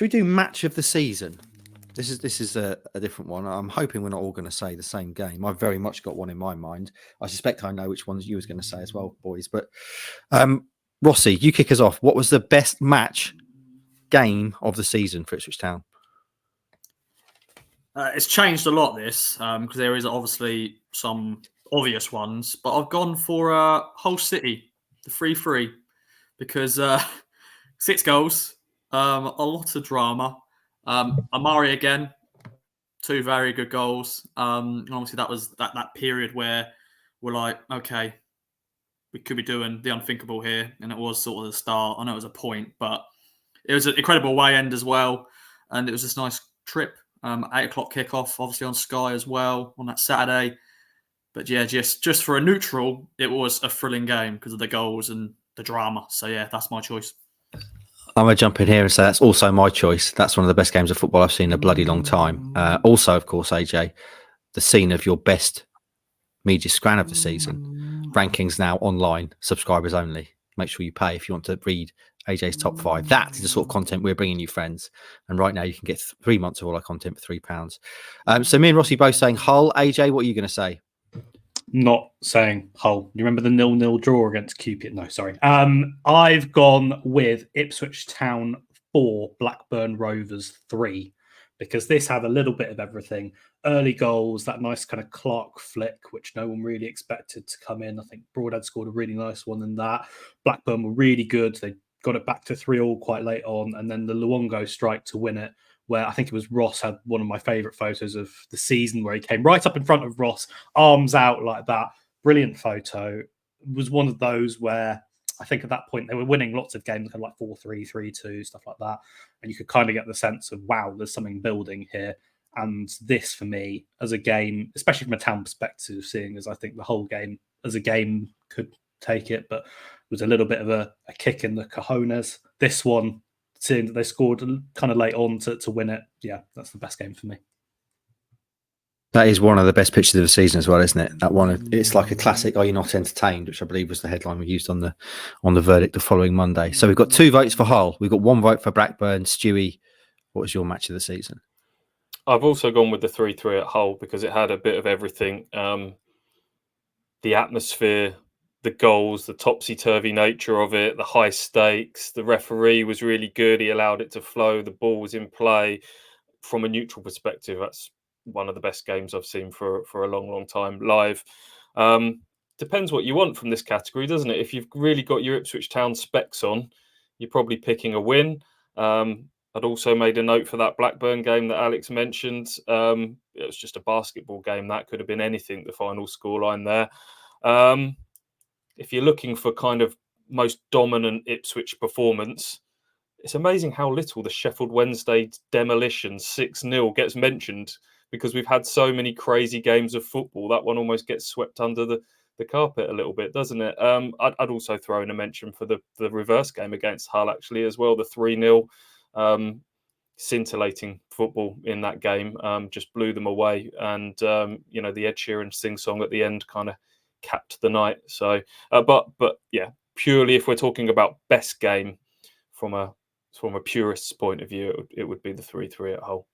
Should we do match of the season? This is a different one. I'm hoping we're not all going to say the same game. I've very much got one in my mind. I suspect I know which ones you was going to say as well, boys. But Rossi, you kick us off. What was the best match game of the season for Ipswich Town? It's changed a lot, this, because there is obviously some obvious ones. But I've gone for Hull City, the 3-3, because 6 goals, a lot of drama. Amari again, 2 very good goals. Obviously, that was that period where we're like, okay, we could be doing the unthinkable here, and it was sort of the start. I know it was a point, but it was an incredible away end as well, and it was just a nice trip. 8:00 kickoff, obviously on Sky as well on that Saturday. But yeah, just for a neutral, it was a thrilling game because of the goals and the drama. So yeah, that's my choice. I'm going to jump in here and say that's also my choice. That's one of the best games of football I've seen in a bloody long time. Also, of course, AJ, the scene of your best media scran of the season. Rankings now online, subscribers only. Make sure you pay if you want to read AJ's top 5. That is the sort of content we're bringing you, friends. And right now you can get 3 months of all our content for £3. So me and Rossi both saying Hull. AJ, what are you going to say? Not saying Hull. You remember the 0-0 draw against Cupid? No, sorry. I've gone with Ipswich Town 4, Blackburn Rovers 3, because this had a little bit of everything. Early goals, that nice kind of Clark flick, which no one really expected to come in. I think Broadhead scored a really nice one in that. Blackburn were really good. They got it back to 3-3 quite late on, and then the Luongo strike to win it, where I think it was Ross had one of my favourite photos of the season, where he came right up in front of Ross, arms out like that. Brilliant photo. It was one of those where I think at that point they were winning lots of games, kind of like 4-3, 3-2, stuff like that. And you could kind of get the sense of, wow, there's something building here. And this, for me, as a game, especially from a Town perspective, seeing as I think the whole game as a game could take it, but it was a little bit of a kick in the cojones. This one, seeing that they scored kind of late on to win it, yeah, that's the best game for me. That is one of the best pictures of the season as well, isn't it? That one, it's like a classic. Are you not entertained? Which I believe was the headline we used on the verdict the following Monday. So we've got 2 votes for Hull. We've got 1 vote for Blackburn. Stewie, what was your match of the season? I've also gone with the 3-3 at Hull because it had a bit of everything. The atmosphere, the goals, the topsy-turvy nature of it, the high stakes. The referee was really good. He allowed it to flow. The ball was in play. From a neutral perspective, that's one of the best games I've seen for a long, long time live. Depends what you want from this category, doesn't it? If you've really got your Ipswich Town specs on, you're probably picking a win. I'd also made a note for that Blackburn game that Alex mentioned. It was just a basketball game. That could have been anything, the final scoreline there. If you're looking for kind of most dominant Ipswich performance, it's amazing how little the Sheffield Wednesday demolition 6-0 gets mentioned, because we've had so many crazy games of football. That one almost gets swept under the carpet a little bit, doesn't it? I'd also throw in a mention for the reverse game against Hull, actually, as well, the 3-0. Scintillating football in that game, just blew them away. And, the Ed Sheeran sing-song at the end kind of capped the night. So, but yeah, purely if we're talking about best game from a purist's point of view, it would be the 3-3 at Hull.